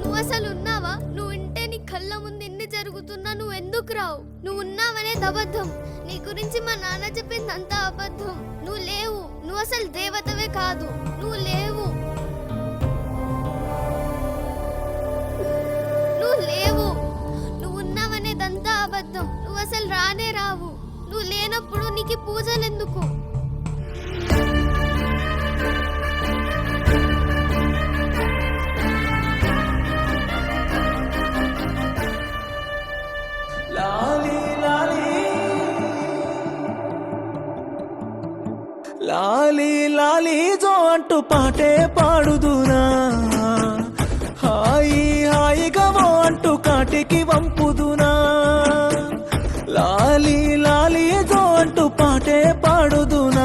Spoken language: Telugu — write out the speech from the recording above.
నువ్వు అసలు ఉన్నావా? నువ్వు ఉంటే నీ కళ్ళ ముందు ఎన్ని జరుగుతున్నా నువ్వు ఎందుకు రావు? నువ్వు ఉన్నావనేది అబద్ధం. నీ గురించి మా నాన్న చెప్పింది అంతా అబద్ధం. నువ్వు లేవు. నువ్వు అసలు దేవతవే కాదు. నువ్వు లేవు. నువ్వు లేవు. నువ్వు ఉన్నావనేదంతా అబద్ధం. నువ్వు అసలు రానే రావు. నువ్వు లేనప్పుడు నీకు పూజలు ఎందుకు? లాలి లాలి జో అంటూ పాటే పాడుదునా, హాయి హాయిగా ఓ అంటూ కాటికి వంపుదునా. లాలి లాలి జో అంటూ పాటే పాడుదునా,